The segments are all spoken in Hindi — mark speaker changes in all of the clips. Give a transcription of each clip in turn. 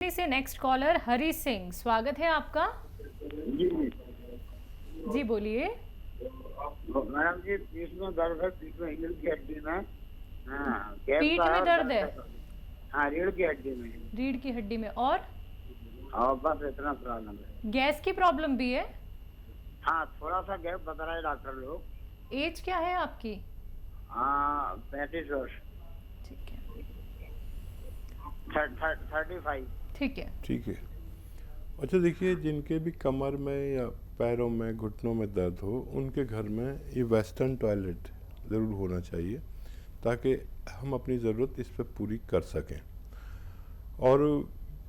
Speaker 1: से नेक्स्ट कॉलर हरी सिंह, स्वागत है आपका।
Speaker 2: जी
Speaker 1: जी बोलिए।
Speaker 2: मैडम जी, पीठ में दर्द है, पीठ में रीढ़ की हड्डी में। हाँ, गैस
Speaker 1: पीठ
Speaker 2: का
Speaker 1: में
Speaker 2: है,
Speaker 1: दर्द है?
Speaker 2: हाँ, रीढ़ की हड्डी में।
Speaker 1: रीढ़ की हड्डी में और
Speaker 2: बस इतना प्रॉब्लम है।
Speaker 1: गैस की प्रॉब्लम भी है?
Speaker 2: हाँ, थोड़ा सा गैस बता रहा है डॉक्टर लोग।
Speaker 1: एज क्या है आपकी?
Speaker 2: हाँ, 35 वर्ष।
Speaker 1: ठीक है
Speaker 2: 35।
Speaker 1: ठीक है।
Speaker 3: ठीक है। अच्छा देखिए, जिनके भी कमर में या पैरों में घुटनों में दर्द हो, उनके घर में ये वेस्टर्न टॉयलेट ज़रूर होना चाहिए ताकि हम अपनी ज़रूरत इस पर पूरी कर सकें। और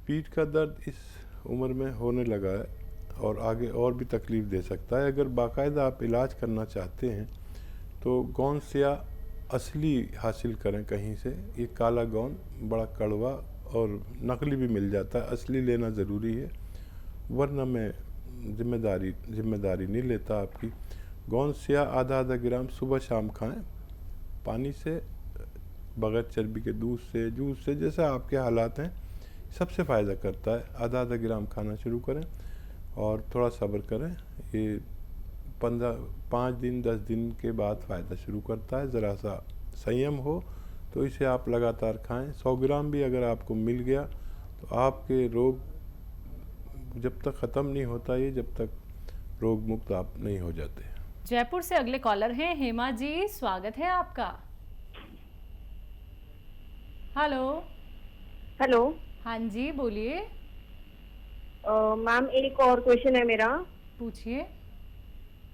Speaker 3: पीठ का दर्द इस उम्र में होने लगा है और आगे और भी तकलीफ़ दे सकता है। अगर बाकायदा आप इलाज करना चाहते हैं तो गोंद या असली हासिल करें कहीं से। ये काला गोंद बड़ा कड़वा और नकली भी मिल जाता है, असली लेना ज़रूरी है, वरना मैं जिम्मेदारी नहीं लेता आपकी। गोंद या आधा ग्राम सुबह शाम खाएं, पानी से, बगैर चर्बी के दूध से, जूस से, जैसा आपके हालात हैं, सबसे फ़ायदा करता है। आधा ग्राम खाना शुरू करें और थोड़ा सब्र करें। ये 5 दिन 10 दिन के बाद फ़ायदा शुरू करता है। ज़रा सा संयम हो तो इसे आप लगातार खाएं। 100 ग्राम भी अगर आपको मिल गया तो आपके रोग जब तक ख़त्म नहीं होता, ये जब तक रोग मुक्त आप नहीं हो जाते।
Speaker 1: जयपुर से अगले कॉलर हैं हेमा जी, स्वागत है आपका। हेलो।
Speaker 4: हेलो।
Speaker 1: हाँ जी बोलिए।
Speaker 4: मैम, एक और क्वेश्चन है मेरा।
Speaker 1: पूछिए।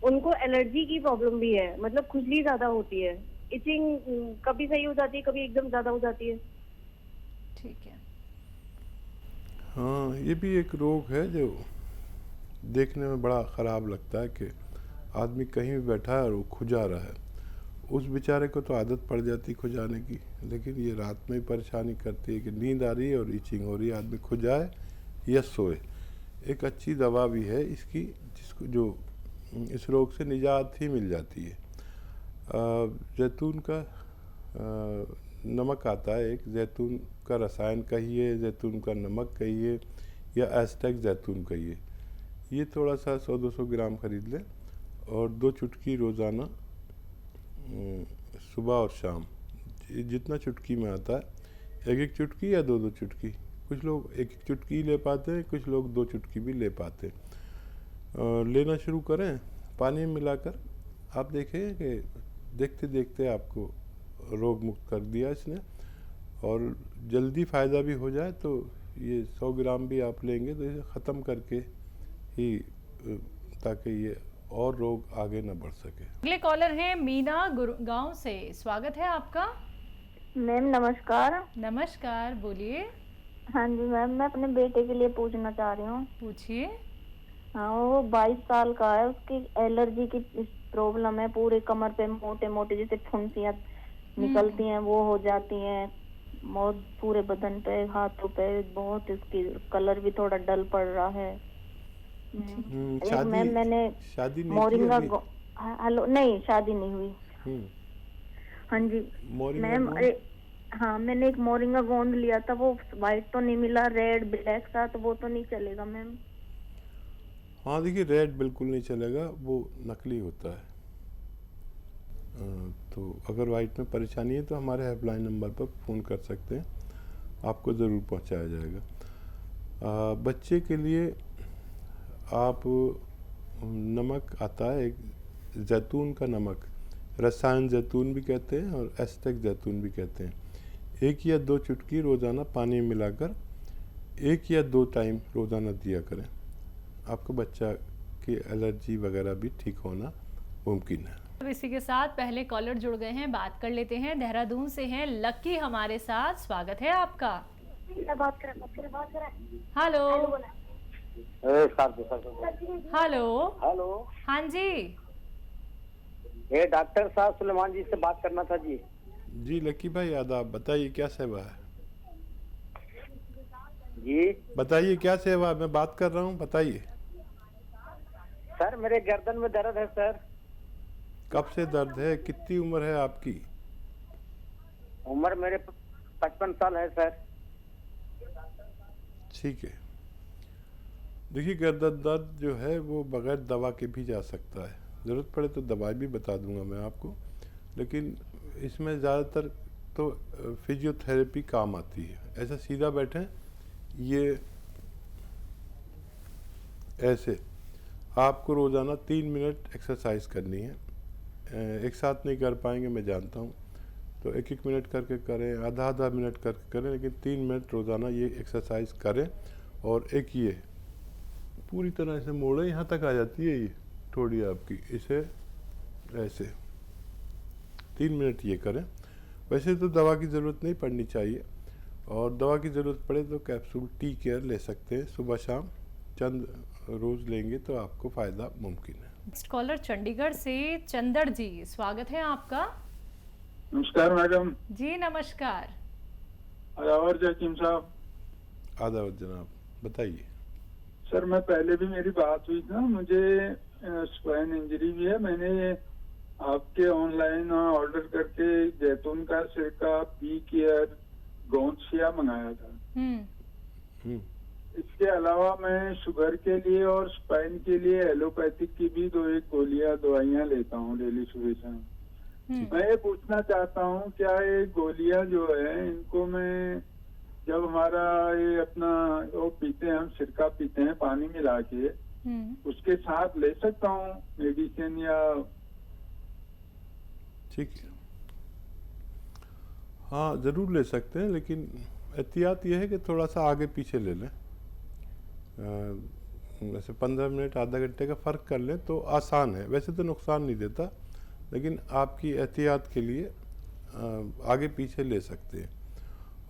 Speaker 4: उनको एलर्जी की प्रॉब्लम भी है, मतलब खुजली ज्यादा होती है, इचिंग कभी सही हो जाती है, कभी एकदम ज्यादा हो जाती है।
Speaker 1: ठीक है।
Speaker 3: हाँ, ये भी एक रोग है जो देखने में बड़ा ख़राब लगता है कि आदमी कहीं भी बैठा है और वो खुजा रहा है। उस बेचारे को तो आदत पड़ जाती खुजाने की, लेकिन ये रात में ही परेशानी करती है कि नींद आ रही है और इचिंग हो रही है, आदमी खुजाए या सोए। एक अच्छी दवा भी है इसकी, जिसको जो इस रोग से निजात ही मिल जाती है। जैतून का नमक आता है, एक जैतून का रसायन कहिए, जैतून का नमक कहिए, या एस्टेक जैतून कहिए। ये थोड़ा सा 100-200 ग्राम खरीद लें और 2 चुटकी रोज़ाना सुबह और शाम, जितना चुटकी में आता है, 1-1 चुटकी या 2-2 चुटकी। कुछ लोग 1-1 चुटकी ले पाते हैं, कुछ लोग 2 चुटकी भी ले पाते हैं। लेना शुरू करें पानी में मिलाकर। आप देखें कि देखते देखते आपको रोग मुक्त कर दिया इसने। और जल्दी फ़ायदा भी हो जाए तो ये 100 ग्राम भी आप लेंगे तो इसे ख़त्म करके ही, ताकि ये और रोग आगे न बढ़ सके।
Speaker 1: अगले कॉलर हैं मीना गुड़गांव से, स्वागत है आपका।
Speaker 5: मैम नमस्कार।
Speaker 1: नमस्कार, बोलिए।
Speaker 5: हाँ जी मैम, मैं अपने बेटे के लिए पूछना चाह रही हूँ।
Speaker 1: पूछिए।
Speaker 5: हाँ, वो 22 साल का है, उसकी एलर्जी की प्रॉब्लम है। पूरे कमर पे मोटे मोटे जैसे फुंसियाँ निकलती हैं, वो हो जाती हैं। बहुत पूरे बदन पे, हाथों पे बहुत, इसकी कलर भी थोड़ा डल पड़ रहा है। मैम मैंने
Speaker 3: शादी नहीं
Speaker 5: मोरिंगा
Speaker 3: की अभी?
Speaker 5: हेलो, नहीं शादी नहीं हुई। हाँ जी मैम, हाँ मैंने एक मोरिंगा गोंद लिया था, वो वाइट तो नहीं मिला, रेड ब्लैक था, तो वो तो नहीं चलेगा मैम?
Speaker 3: हाँ देखिए, रेड बिल्कुल नहीं चलेगा, वो नकली होता है। तो अगर वाइट में परेशानी है तो हमारे हेल्पलाइन नंबर पर फ़ोन कर सकते हैं, आपको ज़रूर पहुंचाया जाएगा। बच्चे के लिए आप नमक आता है, एक जैतून का नमक, रसायन जैतून भी कहते हैं और एस्टेक जैतून भी कहते हैं। 1 या 2 चुटकी रोज़ाना पानी में मिलाकर 1 या 2 टाइम रोज़ाना दिया करें। आपका बच्चा की एलर्जी वगैरह भी ठीक होना मुमकिन है।
Speaker 1: अब इसी के साथ पहले कॉलर जुड़ गए हैं, बात कर लेते हैं। देहरादून से हैं लक्की हमारे साथ, स्वागत है आपका। हेलो। हेलो।
Speaker 2: हेलो।
Speaker 1: हाँ जी।
Speaker 2: ये डॉक्टर साहब सुलेमान जी से बात करना था जी।
Speaker 3: जी लक्की भाई, आदाब, बताइए क्या सेवा है?
Speaker 2: जी
Speaker 3: बताइए क्या सेवा है, मैं बात कर रहा हूँ, बताइए।
Speaker 2: सर, मेरे गर्दन में दर्द है सर।
Speaker 3: कब से दर्द है? कितनी उम्र है आपकी?
Speaker 2: उम्र मेरे 55 साल है सर।
Speaker 3: ठीक है। देखिए गर्दन दर्द जो है वो बगैर दवा के भी जा सकता है, ज़रूरत पड़े तो दवाई भी बता दूंगा मैं आपको, लेकिन इसमें ज़्यादातर तो फिजियोथेरेपी काम आती है। ऐसा सीधा बैठें, ये ऐसे आपको रोज़ाना 3 मिनट एक्सरसाइज करनी है। एक साथ नहीं कर पाएंगे मैं जानता हूँ, तो 1-1 मिनट करके करें, आधा मिनट करके करें, लेकिन 3 मिनट रोज़ाना ये एक्सरसाइज करें। और एक ये पूरी तरह से मोड़े, यहाँ तक आ जाती है ये थोड़ी आपकी, इसे ऐसे 3 मिनट ये करें। वैसे तो दवा की ज़रूरत नहीं पड़नी चाहिए, और दवा की ज़रूरत पड़े तो कैप्सूल टी केयर ले सकते हैं, सुबह शाम चंद रोज़ लेंगे तो आपको फ़ायदा मुमकिन है।
Speaker 1: नेक्स्ट कॉलर चंडीगढ़ से चंदर जी, स्वागत है आपका।
Speaker 2: नमस्कार मैडम।
Speaker 1: जी नमस्कार।
Speaker 2: आदावर जकीम साहब।
Speaker 3: आदावत जनाब, बताइए।
Speaker 2: सर मैं पहले भी मेरी बात हुई था, मुझे स्पाइन इंजरी भी है। मैंने आपके ऑनलाइन ऑर्डर करके जैतून का सिरका, पी केयर, गोंदसिया मंगाया था।
Speaker 3: हम्म,
Speaker 2: इसके अलावा मैं शुगर के लिए और स्पाइन के लिए एलोपैथिक की भी 2-1 दवाइयाँ लेता हूँ डेली सुबह शाम। मैं ये पूछना चाहता हूँ, क्या ये गोलियां जो है इनको मैं जब हमारा ये अपना वो पीते हैं, हम सिरका पीते हैं पानी मिला के, उसके साथ ले सकता हूँ मेडिसिन या?
Speaker 3: ठीक है, हाँ ज़रूर ले सकते हैं, लेकिन एहतियात ये है कि थोड़ा सा आगे पीछे ले लें। वैसे 15 मिनट आधा घंटे का फ़र्क कर लें तो आसान है, वैसे तो नुकसान नहीं देता, लेकिन आपकी एहतियात के लिए आगे पीछे ले सकते हैं।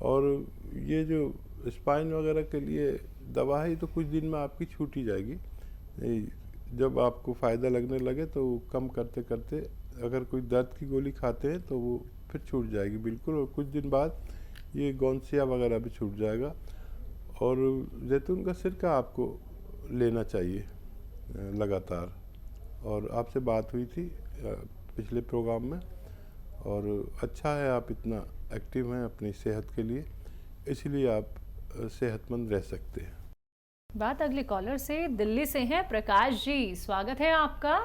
Speaker 3: और ये जो स्पाइन वगैरह के लिए दवा है, ये तो कुछ दिन में आपकी छूट ही जाएगी। जब आपको फ़ायदा लगने लगे तो कम करते करते अगर कोई दर्द की गोली खाते हैं तो वो फिर छूट जाएगी बिल्कुल, और कुछ दिन बाद ये गोंदसिया वगैरह भी छूट जाएगा। और जैतून का सिरका आपको लेना चाहिए लगातार। और आपसे बात हुई थी पिछले प्रोग्राम में, और अच्छा है आप इतना एक्टिव हैं अपनी सेहत के लिए, इसलिए आप सेहतमंद रह सकते हैं।
Speaker 1: बात अगले कॉलर से दिल्ली से हैं प्रकाश जी, स्वागत है आपका।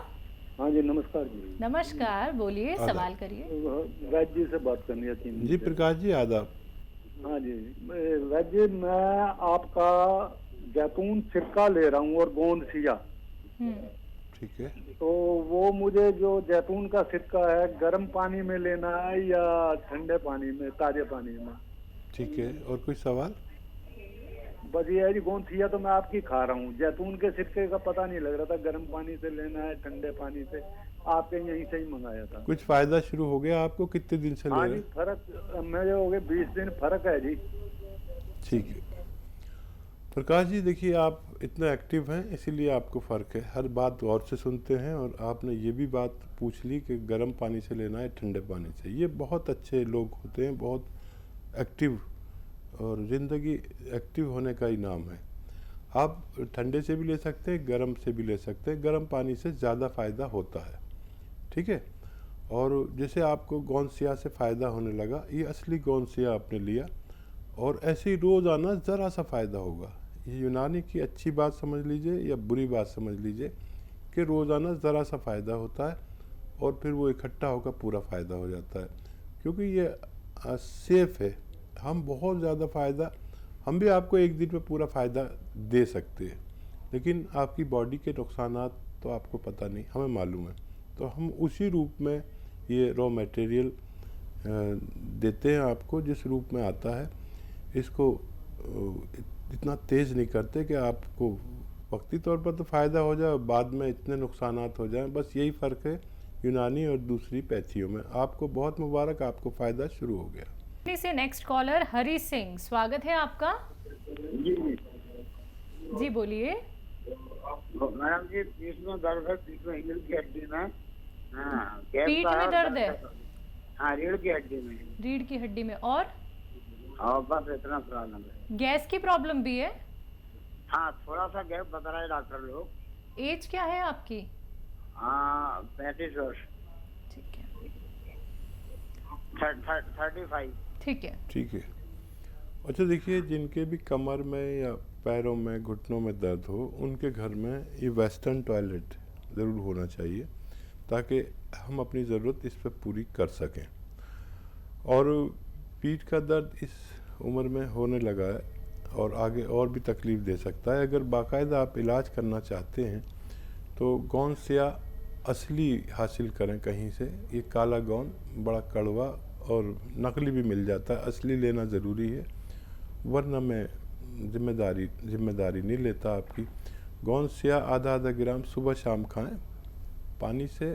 Speaker 6: हाँ जी नमस्कार जी।
Speaker 1: नमस्कार, बोलिए, सवाल करिए।
Speaker 6: वैद्य जी से बात करनी थी
Speaker 3: जी प्रकाश जी, आदाब।
Speaker 6: हाँ जी वैद्य जी, मैं आपका जैतून सिरका ले रहा हूँ और गोंदसिया।
Speaker 3: ठीक है,
Speaker 6: तो वो मुझे जो जैतून का सिरका है गर्म पानी में लेना है या ठंडे पानी में, ताजे पानी में?
Speaker 3: ठीक है, और कोई सवाल?
Speaker 6: बस ये है जी, गोंदसिया तो मैं आपकी खा रहा हूँ, जैतून के सिरके का पता नहीं लग रहा था गर्म पानी से लेना है ठंडे पानी से, आपके यहीं से ही मंगाया था।
Speaker 3: कुछ फ़ायदा शुरू हो गया आपको? कितने दिन से ले
Speaker 6: हाँ
Speaker 3: रहे
Speaker 6: जी,
Speaker 3: हैं?
Speaker 6: फर्क मेरे हो गए 20 दिन फर्क है जी।
Speaker 3: ठीक है प्रकाश जी, देखिए आप इतना एक्टिव हैं इसीलिए आपको फ़र्क है, हर बात गौर से सुनते हैं। और आपने ये भी बात पूछ ली कि गर्म पानी से लेना है ठंडे पानी से, ये बहुत अच्छे लोग होते हैं, बहुत एक्टिव, और ज़िंदगी एक्टिव होने का ही नाम है। आप ठंडे से भी ले सकते हैं, गर्म से भी ले सकते हैं, गर्म पानी से ज़्यादा फ़ायदा होता है। ठीक है, और जैसे आपको गोंदसिया से फ़ायदा होने लगा, ये असली गोंदसिया आपने लिया, और ऐसे ही रोज़ाना ज़रा सा फ़ायदा होगा। ये यूनानी की अच्छी बात समझ लीजिए या बुरी बात समझ लीजिए कि रोज़ाना ज़रा सा फ़ायदा होता है, और फिर वो इकट्ठा होकर पूरा फ़ायदा हो जाता है। क्योंकि ये सेफ़ है, हम बहुत ज़्यादा फ़ायदा, हम भी आपको एक दिन में पूरा फ़ायदा दे सकते हैं, लेकिन आपकी बॉडी के नुकसानात तो आपको पता नहीं, हमें मालूम है। तो हम उसी रूप में ये रॉ मटेरियल देते हैं आपको, जिस रूप में आता है। इसको इतना तेज़ नहीं करते कि आपको वक्ती तौर पर तो फ़ायदा हो जाए, बाद में इतने नुकसानात हो जाएं। बस यही फ़र्क है यूनानी और दूसरी पैथियों में। आपको बहुत मुबारक, आपको फ़ायदा शुरू हो गया।
Speaker 1: दिल्ली से नेक्स्ट कॉलर हरी सिंह, स्वागत है आपका। जी बोलिए।
Speaker 2: मैडम जी पीठ में दर्द है, पीठ में रीढ़ की हड्डी में। हाँ,
Speaker 1: पीठ में दर्द है?
Speaker 2: हाँ, रीढ़ की हड्डी में।
Speaker 1: रीढ़ की हड्डी में, और
Speaker 2: बस इतना प्रॉब्लम है।
Speaker 1: गैस की प्रॉब्लम भी है?
Speaker 2: हाँ, थोड़ा सा गैस बता रहे डॉक्टर लोग।
Speaker 1: एज क्या है आपकी?
Speaker 2: 35 वर्ष।
Speaker 1: ठीक है,
Speaker 2: 35।
Speaker 1: ठीक है।
Speaker 3: ठीक है, अच्छा देखिए, जिनके भी कमर में या पैरों में घुटनों में दर्द हो, उनके घर में ये वेस्टर्न टॉयलेट ज़रूर होना चाहिए ताकि हम अपनी ज़रूरत इस पर पूरी कर सकें। और पीठ का दर्द इस उम्र में होने लगा है और आगे और भी तकलीफ़ दे सकता है। अगर बाकायदा आप इलाज करना चाहते हैं तो गोंद सिया असली हासिल करें कहीं से। ये काला गोंद बड़ा कड़वा और नकली भी मिल जाता है, असली लेना ज़रूरी है, वरना मैं जिम्मेदारी नहीं लेता आपकी। गोंद सिया आधा ग्राम सुबह शाम खाएं, पानी से,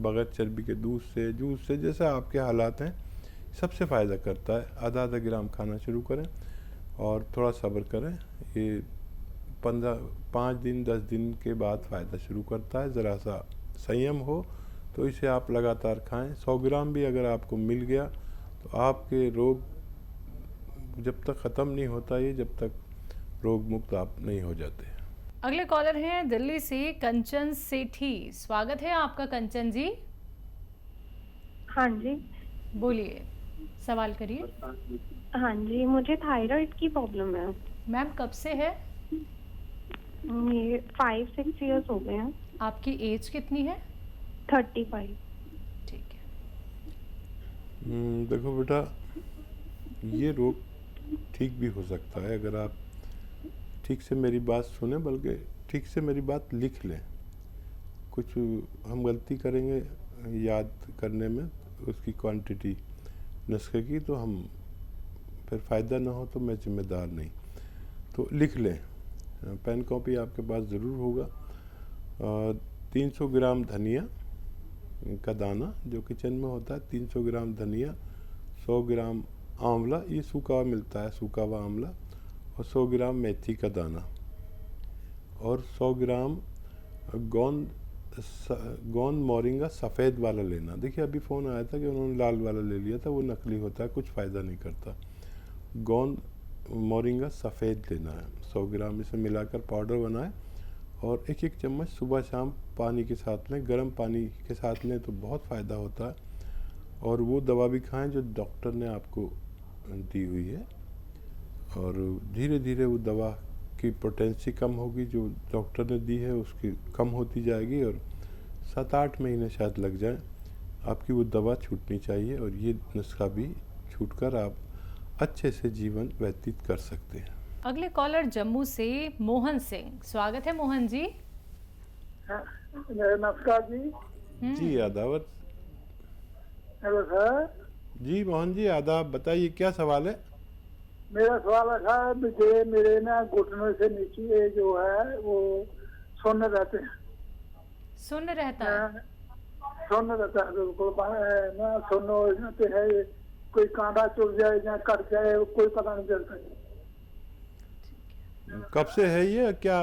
Speaker 3: बगैर चर्बी के दूध से, जूस से, जैसा आपके हालात हैं, सबसे फ़ायदा करता है। आधा ग्राम खाना शुरू करें और थोड़ा सब्र करें। ये 5 दिन 10 दिन के बाद फ़ायदा शुरू करता है। ज़रा सा संयम हो तो इसे आप लगातार खाएं। 100 ग्राम भी अगर आपको मिल गया तो आपके रोग जब तक ख़त्म नहीं होता, ये जब तक रोग मुक्त आप नहीं हो जाते।
Speaker 1: अगले कॉलर हैं दिल्ली से कंचन सेठी। स्वागत है आपका कंचन जी।
Speaker 7: हाँ जी,
Speaker 1: बोलिए, सवाल करिए।
Speaker 7: हाँ जी, मुझे थायराइड की प्रॉब्लम है।
Speaker 1: मैम कब से है?
Speaker 7: ये 5-6 इयर्स हो गए हैं।
Speaker 1: आपकी एज कितनी है?
Speaker 7: 35।
Speaker 1: ठीक है।
Speaker 3: देखो बेटा, ये रोग ठीक भी हो सकता है अगर आप ठीक से मेरी बात सुने, बल्कि ठीक से मेरी बात लिख लें। कुछ हम गलती करेंगे याद करने में उसकी क्वांटिटी नुस्खे की, तो हम फिर फ़ायदा ना हो तो मैं जिम्मेदार नहीं। तो लिख लें, पेन कॉपी आपके पास ज़रूर होगा। 300 ग्राम धनिया का दाना जो किचन में होता है, 300 ग्राम धनिया, 100 ग्राम आंवला, ये सूखा हुआ मिलता है, सूखा हुआ आंवला, और 100 ग्राम मेथी का दाना, और 100 ग्राम गोंद मोरिंगा सफ़ेद वाला लेना। देखिए अभी फ़ोन आया था कि उन्होंने लाल वाला ले लिया था, वो नकली होता है, कुछ फ़ायदा नहीं करता। गोंद मोरिंगा सफ़ेद लेना है, 100 ग्राम इसे मिलाकर पाउडर बनाएं और 1-1 चम्मच सुबह शाम पानी के साथ लें। गर्म पानी के साथ लें तो बहुत फ़ायदा होता है। और वो दवा भी खाएं जो डॉक्टर ने आपको दी हुई है, और धीरे धीरे वो दवा की पोटेंसी कम होगी जो डॉक्टर ने दी है, उसकी कम होती जाएगी, और 7-8 महीने शायद लग जाए आपकी वो दवा छूटनी चाहिए, और ये नुस्खा भी छूटकर आप अच्छे से जीवन व्यतीत कर सकते हैं।
Speaker 1: अगले कॉलर जम्मू से मोहन सिंह। स्वागत है मोहन जी।
Speaker 2: नमस्कार जी।
Speaker 3: जी आदाब।
Speaker 2: Hello sir.
Speaker 3: जी मोहन जी आदाब, बताइए क्या सवाल है?
Speaker 2: मेरा सवाल था, मुझे मेरे ना घुटनों से नीचे जो है वो सुन्न रहते हैं।
Speaker 1: सुन्न रहता है?
Speaker 2: सुन्न रहता है बिल्कुल ना, सुन्न हो जाते हैं, कोई कांटा चुभ जाए या कट जाए, कोई पता नहीं चलता।
Speaker 3: कब से है ये? क्या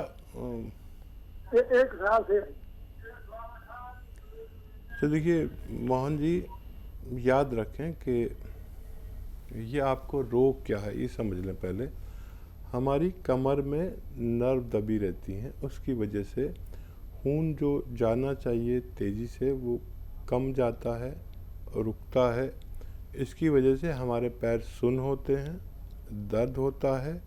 Speaker 2: 1 साल से।
Speaker 3: तो देखिए मोहन जी, याद रखें कि ये आपको रोग क्या है ये समझ लें पहले। हमारी कमर में नर्व दबी रहती हैं, उसकी वजह से खून जो जाना चाहिए तेज़ी से वो कम जाता है, रुकता है। इसकी वजह से हमारे पैर सुन्न होते हैं, दर्द होता है,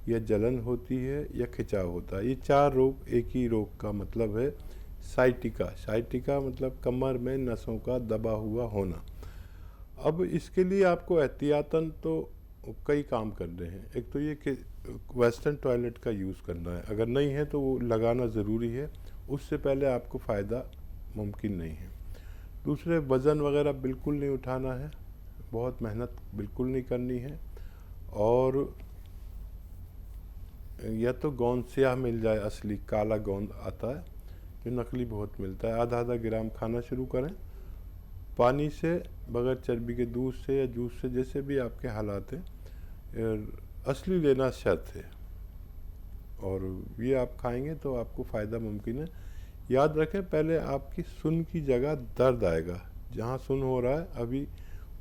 Speaker 3: या जलन होती है, या खिंचाव होता है। ये 4 रोग एक ही रोग का मतलब है, साइटिका। साइटिका मतलब कमर में नसों का दबा हुआ होना। अब इसके लिए आपको एहतियातन तो कई काम करने हैं। एक तो ये कि वेस्टर्न टॉयलेट का यूज़ करना है, अगर नहीं है तो वो लगाना ज़रूरी है, उससे पहले आपको फ़ायदा मुमकिन नहीं है। दूसरे, वज़न वगैरह बिल्कुल नहीं उठाना है, बहुत मेहनत बिल्कुल नहीं करनी है, और या तो गोंद स्याह मिल जाए, असली काला गोंद आता है, जो नकली बहुत मिलता है, आधा ग्राम खाना शुरू करें। पानी से, बगैर चर्बी के दूध से या जूस से, जैसे भी आपके हालात हैं, असली लेना शर्त है, और ये आप खाएंगे तो आपको फ़ायदा मुमकिन है। याद रखें, पहले आपकी सुन की जगह दर्द आएगा, जहाँ सुन हो रहा है अभी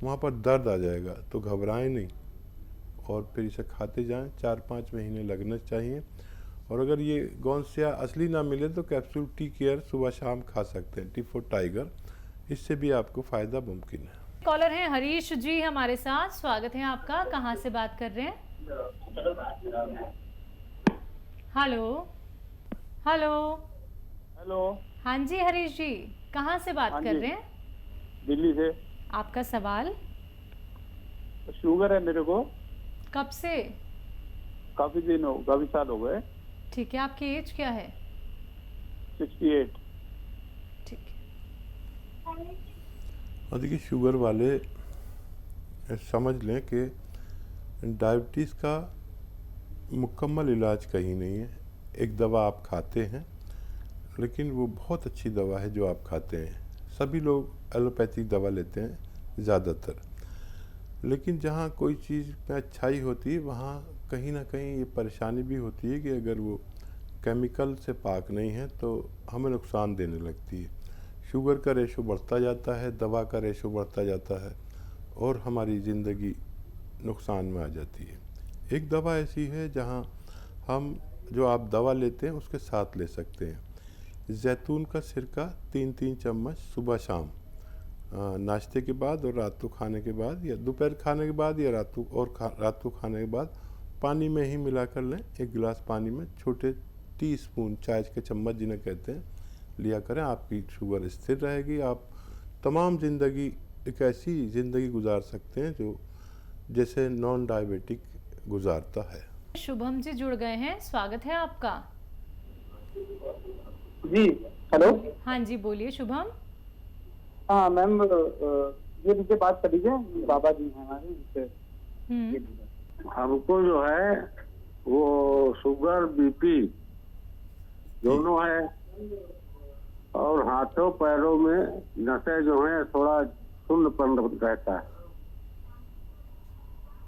Speaker 3: वहाँ पर दर्द आ जाएगा, तो घबराएं नहीं, और फिर इसे खाते जाएं। 4-5 महीने लगने चाहिए। और अगर ये गोंद स्याह असली ना मिले तो कैप्सूल टी केयर सुबह शाम खा सकते हैं, टी4 टाइगर, इससे भी आपको फ़ायदा मुमकिन है।
Speaker 1: कॉलर हैं हरीश जी हमारे साथ। स्वागत है आपका। कहाँ से बात कर रहे हैं? Hello hello.
Speaker 8: हेलो।
Speaker 1: हाँ जी हरीश जी, कहाँ से बात
Speaker 8: हाँ
Speaker 1: कर
Speaker 8: जी।
Speaker 1: रहे हैं?
Speaker 8: दिल्ली से।
Speaker 1: आपका सवाल?
Speaker 8: शुगर है मेरे को,
Speaker 1: कब से?
Speaker 8: काफी साल हो गए।
Speaker 1: ठीक है, आपकी एज क्या है?
Speaker 8: 68।
Speaker 1: ठीक है।
Speaker 3: और देखिए शुगर वाले समझ लें कि डायबिटीज़ का मुकम्मल इलाज कहीं नहीं है। एक दवा आप खाते हैं, लेकिन वो बहुत अच्छी दवा है जो आप खाते हैं। सभी लोग एलोपैथिक दवा लेते हैं ज़्यादातर, लेकिन जहाँ कोई चीज़ में अच्छाई होती है वहाँ कहीं ना कहीं ये परेशानी भी होती है कि अगर वो केमिकल से पाक नहीं है तो हमें नुकसान देने लगती है। शुगर का रेशो बढ़ता जाता है, दवा का रेशो बढ़ता जाता है और हमारी ज़िंदगी नुकसान में आ जाती है। एक दवा ऐसी है जहाँ हम जो आप दवा लेते हैं उसके साथ ले सकते हैं। जैतून का सिरका 3-3 चम्मच सुबह शाम नाश्ते के बाद और रात को खाने के बाद, या दोपहर खाने के बाद, या रात को खाने के बाद पानी में ही मिलाकर लें। एक गिलास पानी में छोटे टीस्पून चाय के चम्मच जिन्हें कहते हैं लिया करें। आपकी शुगर स्थिर रहेगी। आप तमाम ज़िंदगी एक ऐसी ज़िंदगी गुजार सकते हैं जो जैसे नॉन डायबिटिक गुजारता है।
Speaker 1: शुभम जी जुड़ गए हैं, स्वागत है आपका।
Speaker 9: जी हेलो।
Speaker 1: हाँ जी बोलिए शुभम।
Speaker 9: हाँ मैम, ये मुझे बात कर दीजिए, बाबा जी हैं हमारे उनसे।
Speaker 2: हमको जो है वो शुगर बीपी दोनों है, और हाथों पैरों में नसें जो हैं थोड़ा शून्यपन रहता है।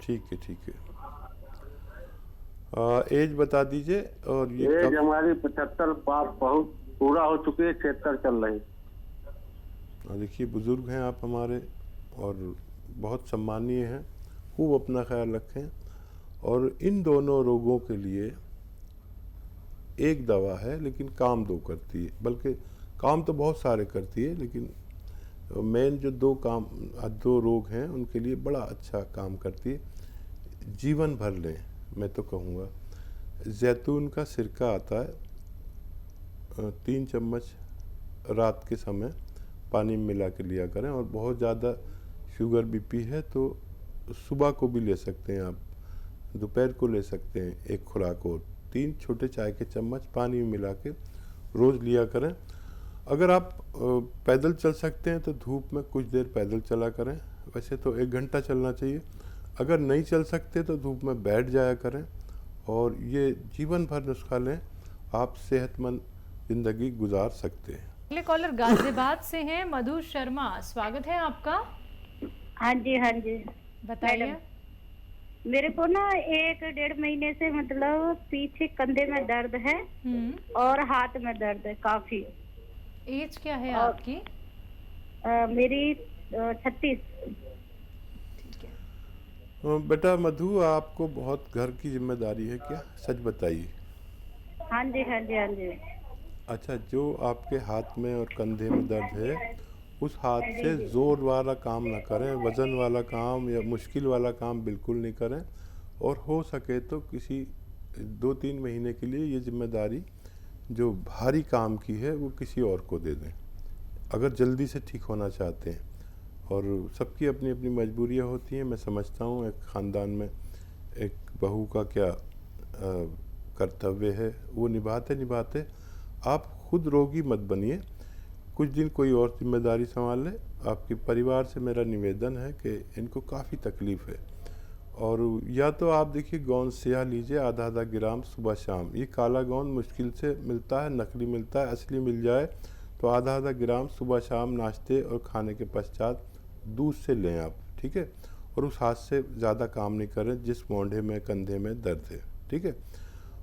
Speaker 3: ठीक है, ठीक है। एज बता दीजिए। और ये
Speaker 2: एज हमारी 75 बहुत पूरा हो चुकी है, 76 चल रही।
Speaker 3: देखिए बुज़ुर्ग हैं आप हमारे और बहुत सम्मानीय हैं। खूब अपना ख्याल रखें। और इन दोनों रोगों के लिए एक दवा है, लेकिन काम दो करती है। बल्कि काम तो बहुत सारे करती है, लेकिन मेन जो दो रोग हैं उनके लिए बड़ा अच्छा काम करती है। जीवन भर लें मैं तो कहूँगा। जैतून का सिरका आता है, 3 चम्मच रात के समय पानी में मिला के लिया करें। और बहुत ज़्यादा शुगर बीपी है तो सुबह को भी ले सकते हैं आप, दोपहर को ले सकते हैं एक खुराक। और 3 छोटे चाय के चम्मच पानी में मिला के रोज़ लिया करें। अगर आप पैदल चल सकते हैं तो धूप में कुछ देर पैदल चला करें। वैसे तो 1 घंटा चलना चाहिए। अगर नहीं चल सकते तो धूप में बैठ जाया करें। और ये जीवन भर नुस्खा लें, आप सेहतमंद ज़िंदगी गुजार सकते हैं।
Speaker 1: अगले कॉलर गाजियाबाद से हैं, मधु शर्मा, स्वागत है आपका।
Speaker 4: हाँ जी हाँ जी
Speaker 1: बताइए।
Speaker 4: मेरे को ना 1-1.5 महीने से मतलब पीछे कंधे में दर्द है और हाथ में दर्द है काफी।
Speaker 1: एज क्या है
Speaker 4: और
Speaker 1: आपकी?
Speaker 4: मेरी 36।
Speaker 3: बेटा मधु, आपको बहुत घर की जिम्मेदारी है क्या? सच बताइए।
Speaker 4: हाँ जी हाँ जी हाँ जी।
Speaker 3: अच्छा, जो आपके हाथ में और कंधे में दर्द है उस हाथ से ज़ोर वाला काम ना करें, वज़न वाला काम या मुश्किल वाला काम बिल्कुल नहीं करें। और हो सके तो किसी 2-3 महीने के लिए ये जिम्मेदारी जो भारी काम की है वो किसी और को दे दें, अगर जल्दी से ठीक होना चाहते हैं। और सबकी अपनी अपनी मजबूरियां होती हैं। मैं समझता हूँ एक ख़ानदान में एक बहू का क्या कर्तव्य है वो निभाते आप खुद रोगी मत बनिए। कुछ दिन कोई और जिम्मेदारी संभाल ले। आपके परिवार से मेरा निवेदन है कि इनको काफ़ी तकलीफ़ है। और या तो आप देखिए गोंद स्याह लीजिए आधा ग्राम सुबह शाम। ये काला गोंद मुश्किल से मिलता है, नकली मिलता है। असली मिल जाए तो आधा ग्राम सुबह शाम नाश्ते और खाने के पश्चात दूध से लें आप, ठीक है। और उस हाथ से ज़्यादा काम नहीं करें जिस मोंढे में कंधे में दर्द है, ठीक है।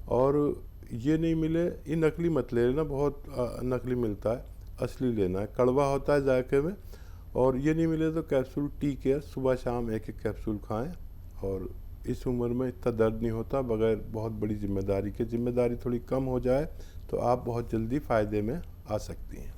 Speaker 3: और ये नहीं मिले, ये नकली मत ले लेना, बहुत नकली मिलता है, असली लेना है, कड़वा होता है जायके में। और ये नहीं मिले तो कैप्सूल टी केयर सुबह शाम 1-1 कैप्सूल खाएं। और इस उम्र में इतना दर्द नहीं होता बगैर बहुत बड़ी जिम्मेदारी के। जिम्मेदारी थोड़ी कम हो जाए तो आप बहुत जल्दी फ़ायदे में आ सकती हैं।